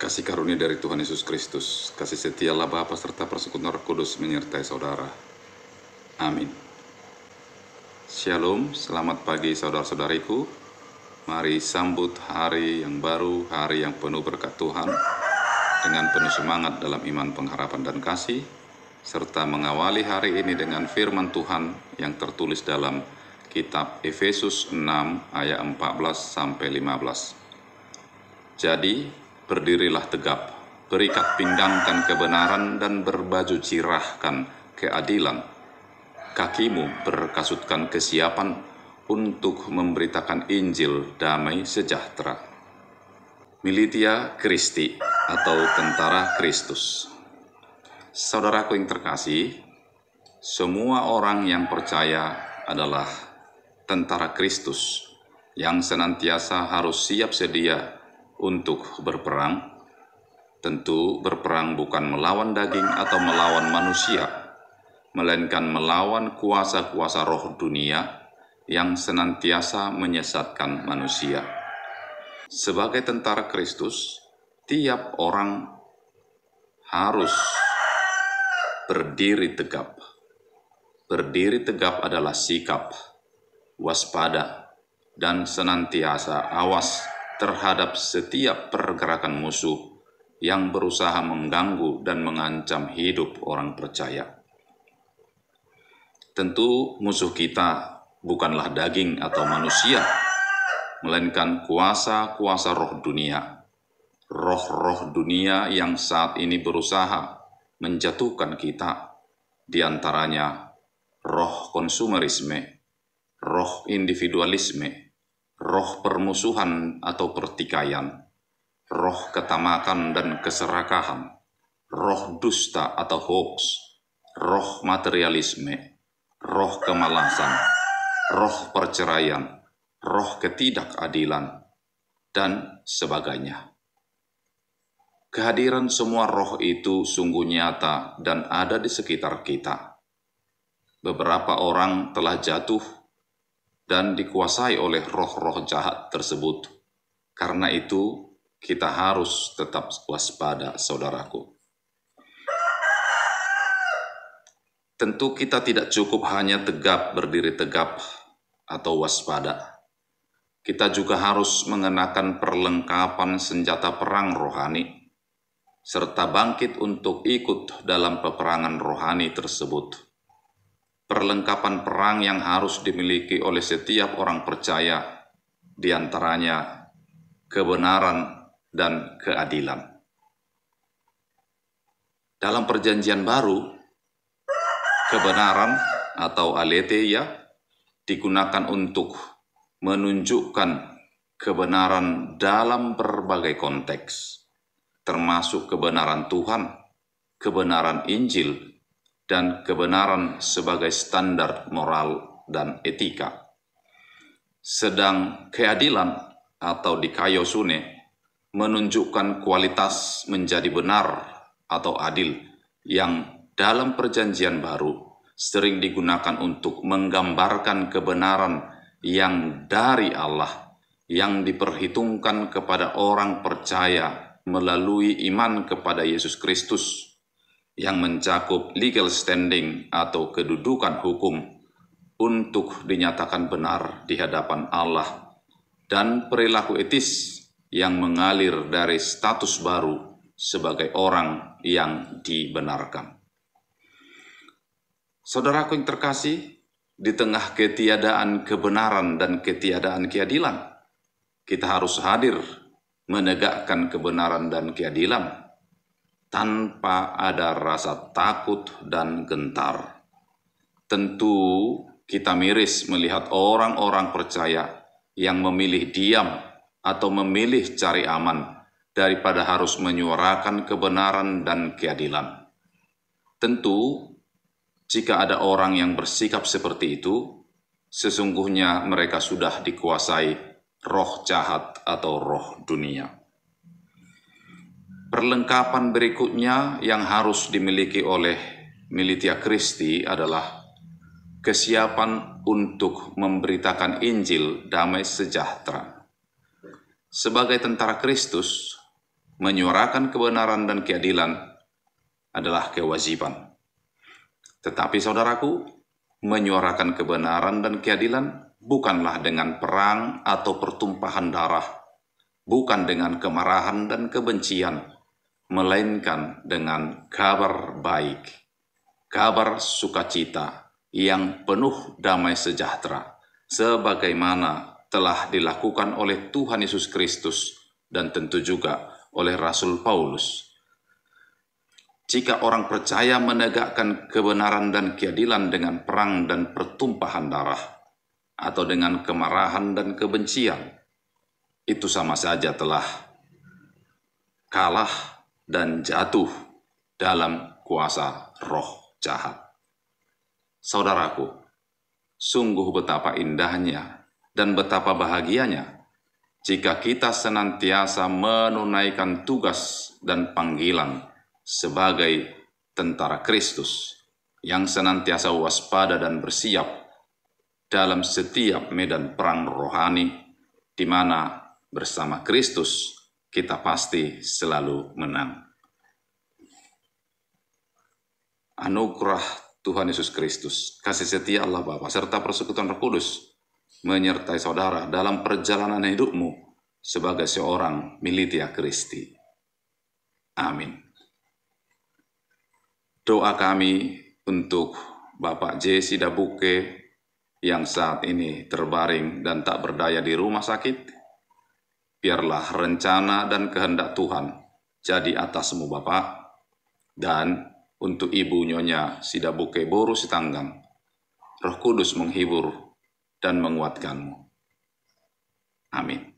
Kasih karunia dari Tuhan Yesus Kristus, kasih setia Allah Bapa serta persekutuan Roh Kudus menyertai saudara. Amin. Shalom, selamat pagi saudara-saudariku. Mari sambut hari yang baru, hari yang penuh berkat Tuhan, dengan penuh semangat dalam iman, pengharapan, dan kasih, serta mengawali hari ini dengan firman Tuhan yang tertulis dalam kitab Efesus 6 ayat 14-15. Jadi, berdirilah tegap, berikat pinggangkan kebenaran dan berbaju cirahkan keadilan. Kakimu berkasutkan kesiapan untuk memberitakan Injil damai sejahtera. Militia Christi atau tentara Kristus. Saudaraku yang terkasih, semua orang yang percaya adalah tentara Kristus yang senantiasa harus siap sedia untuk berperang. Tentu berperang bukan melawan daging atau melawan manusia, melainkan melawan kuasa-kuasa roh dunia yang senantiasa menyesatkan manusia. Sebagai tentara Kristus, tiap orang harus berdiri tegap. Berdiri tegap adalah sikap waspada dan senantiasa awas terhadap setiap pergerakan musuh yang berusaha mengganggu dan mengancam hidup orang percaya. Tentu musuh kita bukanlah daging atau manusia, melainkan kuasa-kuasa roh dunia. Roh-roh dunia yang saat ini berusaha menjatuhkan kita, di antaranya roh konsumerisme, roh individualisme, roh permusuhan atau pertikaian, roh ketamakan dan keserakahan, roh dusta atau hoax, roh materialisme, roh kemalasan, roh perceraian, roh ketidakadilan, dan sebagainya. Kehadiran semua roh itu sungguh nyata dan ada di sekitar kita. Beberapa orang telah jatuh dan dikuasai oleh roh-roh jahat tersebut. Karena itu, kita harus tetap waspada, saudaraku. Tentu kita tidak cukup hanya tegap, berdiri tegap, atau waspada. Kita juga harus mengenakan perlengkapan senjata perang rohani, serta bangkit untuk ikut dalam peperangan rohani tersebut. Perlengkapan perang yang harus dimiliki oleh setiap orang percaya, di antaranya kebenaran dan keadilan. Dalam Perjanjian Baru, kebenaran atau aletheia digunakan untuk menunjukkan kebenaran dalam berbagai konteks, termasuk kebenaran Tuhan, kebenaran Injil, dan kebenaran sebagai standar moral dan etika. Sedang keadilan atau dikaiosune menunjukkan kualitas menjadi benar atau adil yang dalam Perjanjian Baru sering digunakan untuk menggambarkan kebenaran yang dari Allah yang diperhitungkan kepada orang percaya melalui iman kepada Yesus Kristus, yang mencakup legal standing atau kedudukan hukum untuk dinyatakan benar di hadapan Allah, dan perilaku etis yang mengalir dari status baru sebagai orang yang dibenarkan. Saudaraku yang terkasih, di tengah ketiadaan kebenaran dan ketiadaan keadilan, kita harus hadir menegakkan kebenaran dan keadilan tanpa ada rasa takut dan gentar. Tentu kita miris melihat orang-orang percaya yang memilih diam atau memilih cari aman daripada harus menyuarakan kebenaran dan keadilan. Tentu, jika ada orang yang bersikap seperti itu, sesungguhnya mereka sudah dikuasai roh jahat atau roh dunia. Perlengkapan berikutnya yang harus dimiliki oleh militia Christi adalah kesiapan untuk memberitakan Injil damai sejahtera. Sebagai tentara Kristus, menyuarakan kebenaran dan keadilan adalah kewajiban. Tetapi saudaraku, menyuarakan kebenaran dan keadilan bukanlah dengan perang atau pertumpahan darah, bukan dengan kemarahan dan kebencian, melainkan dengan kabar baik, kabar sukacita yang penuh damai sejahtera, sebagaimana telah dilakukan oleh Tuhan Yesus Kristus dan tentu juga oleh Rasul Paulus. Jika orang percaya menegakkan kebenaran dan keadilan dengan perang dan pertumpahan darah, atau dengan kemarahan dan kebencian, itu sama saja telah kalah dan jatuh dalam kuasa roh jahat. Saudaraku, sungguh betapa indahnya dan betapa bahagianya jika kita senantiasa menunaikan tugas dan panggilan sebagai tentara Kristus yang senantiasa waspada dan bersiap dalam setiap medan perang rohani, di mana bersama Kristus kita pasti selalu menang. Anugerah Tuhan Yesus Kristus, kasih setia Allah Bapa, serta persekutuan Roh Kudus menyertai saudara dalam perjalanan hidupmu sebagai seorang militia Kristi. Amin. Doa kami untuk Bapak J. Sidabuke yang saat ini terbaring dan tak berdaya di rumah sakit. Biarlah rencana dan kehendak Tuhan jadi atasmu Bapak, dan untuk Ibu Nyonya Sidabuke Boru Sitanggang, Roh Kudus menghibur dan menguatkanmu. Amin.